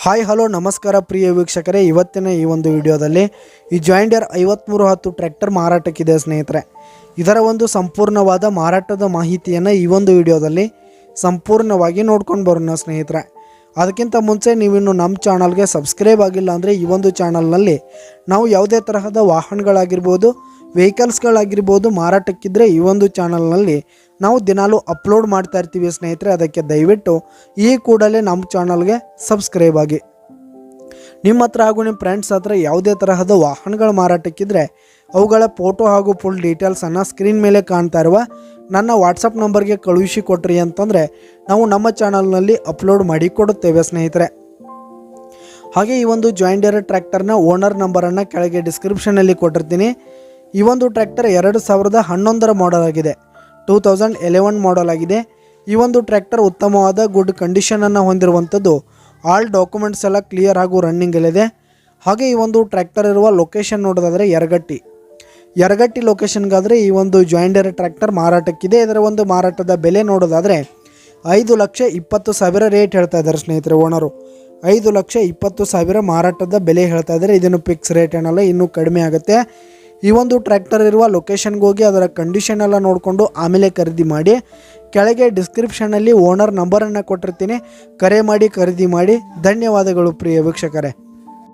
Hi hello ನಮಸ್ಕಾರ ಪ್ರಿಯ ವೀಕ್ಷಕರೇ, ಇವತ್ತಿನ ಈ ಒಂದು ವಿಡಿಯೋದಲ್ಲಿ ಈ ಜಾಯಿಂಟ್ ಡೀರ್ 5310 ಟ್ರ್ಯಾಕ್ಟರ್ ಮಾರಾಟಕ್ಕಿದೆ ಸ್ನೇಹಿತರೆ. ಇದರ ಒಂದು ಸಂಪೂರ್ಣವಾದ ಮಾರಾಟದ ಮಾಹಿತಿಯನ್ನು ಈ ಒಂದು ವಿಡಿಯೋದಲ್ಲಿ ಸಂಪೂರ್ಣವಾಗಿ ನೋಡ್ಕೊಂಡು ಬರೋಣ ಸ್ನೇಹಿತರೆ. ಅದಕ್ಕಿಂತ ಮುಂಚೆ ನೀವಿನ್ನು ನಮ್ಮ ಚಾನಲ್ಗೆ ಸಬ್ಸ್ಕ್ರೈಬ್ ಆಗಿಲ್ಲ ಅಂದರೆ ಈ ಒಂದು ಚಾನಲ್ನಲ್ಲಿ ನಾವು ಯಾವುದೇ ತರಹದ ವಾಹನಗಳಾಗಿರ್ಬೋದು, ವೆಹಿಕಲ್ಸ್ಗಳಾಗಿರ್ಬೋದು ಮಾರಾಟಕ್ಕಿದ್ರೆ ಈ ಒಂದು ಚಾನಲ್ನಲ್ಲಿ ನಾವು ದಿನಾಲೂ ಅಪ್ಲೋಡ್ ಮಾಡ್ತಾ ಇರ್ತೀವಿ ಸ್ನೇಹಿತರೆ. ಅದಕ್ಕೆ ದಯವಿಟ್ಟು ಈ ಕೂಡಲೇ ನಮ್ಮ ಚಾನಲ್ಗೆ ಸಬ್ಸ್ಕ್ರೈಬ್ ಆಗಿ. ನಿಮ್ಮ ಹತ್ರ ಹಾಗೂ ನಿಮ್ಮ ಫ್ರೆಂಡ್ಸ್ ಹತ್ರ ಯಾವುದೇ ತರಹದ ವಾಹನಗಳ ಮಾರಾಟಕ್ಕಿದ್ರೆ ಅವುಗಳ ಫೋಟೋ ಹಾಗೂ ಫುಲ್ ಡೀಟೇಲ್ಸನ್ನು ಸ್ಕ್ರೀನ್ ಮೇಲೆ ಕಾಣ್ತಾ ಇರುವ ನನ್ನ ವಾಟ್ಸಪ್ ನಂಬರ್ಗೆ ಕಳುಹಿಸಿ ಕೊಟ್ರಿ ಅಂತಂದರೆ ನಾವು ನಮ್ಮ ಚಾನಲ್ನಲ್ಲಿ ಅಪ್ಲೋಡ್ ಮಾಡಿ ಕೊಡುತ್ತೇವೆ ಸ್ನೇಹಿತರೆ. ಹಾಗೆ ಈ ಒಂದು ಜಾಯಿಂಟ್ ಡೀರ್ ಟ್ರ್ಯಾಕ್ಟರ್ನ ಓನರ್ ನಂಬರನ್ನು ಕೆಳಗೆ ಡಿಸ್ಕ್ರಿಪ್ಷನಲ್ಲಿ ಕೊಟ್ಟಿರ್ತೀನಿ. ಈ ಒಂದು ಟ್ರ್ಯಾಕ್ಟರ್ 2011 ಮಾಡೆಲ್ ಆಗಿದೆ, 2011 ಮಾಡೆಲ್ ಆಗಿದೆ. ಈ ಒಂದು ಟ್ರ್ಯಾಕ್ಟರ್ ಉತ್ತಮವಾದ ಗುಡ್ ಕಂಡೀಷನನ್ನು ಹೊಂದಿರುವಂಥದ್ದು. ಆಲ್ ಡಾಕ್ಯುಮೆಂಟ್ಸ್ ಎಲ್ಲ ಕ್ಲಿಯರ್ ಹಾಗೂ ರನ್ನಿಂಗಲ್ಲಿದೆ. ಹಾಗೆ ಈ ಒಂದು ಟ್ರ್ಯಾಕ್ಟರ್ ಇರುವ ಲೊಕೇಶನ್ ನೋಡೋದಾದರೆ ಯರಗಟ್ಟಿ ಲೊಕೇಶನ್ಗಾದರೆ ಈ ಒಂದು ಜಾಯಿಂಟ್ ಡೀರ್ ಟ್ರ್ಯಾಕ್ಟರ್ ಮಾರಾಟಕ್ಕಿದೆ. ಇದರ ಒಂದು ಮಾರಾಟದ ಬೆಲೆ ನೋಡೋದಾದರೆ 5,20,000 ರೇಟ್ ಹೇಳ್ತಾ ಇದ್ದಾರೆ ಸ್ನೇಹಿತರೆ. ಓನರು 5,20,000 ಮಾರಾಟದ ಬೆಲೆ ಹೇಳ್ತಾ ಇದ್ದಾರೆ. ಇದನ್ನು ಫಿಕ್ಸ್ ರೇಟ್ ಏನಲ್ಲ, ಇನ್ನೂ ಕಡಿಮೆ ಆಗುತ್ತೆ. ಈ ಒಂದು ಟ್ರ್ಯಾಕ್ಟರ್ ಇರುವ ಲೊಕೇಶನ್ಗೆ ಹೋಗಿ ಅದರ ಕಂಡೀಷನ್ ಎಲ್ಲ ನೋಡಿಕೊಂಡು ಆಮೇಲೆ ಖರೀದಿ ಮಾಡಿ. ಕೆಳಗೆ ಡಿಸ್ಕ್ರಿಪ್ಷನಲ್ಲಿ ಓನರ್ ನಂಬರನ್ನು ಕೊಟ್ಟಿರ್ತೀನಿ, ಕರೆ ಮಾಡಿ ಖರೀದಿ ಮಾಡಿ. ಧನ್ಯವಾದಗಳು ಪ್ರಿಯ ವೀಕ್ಷಕರೇ.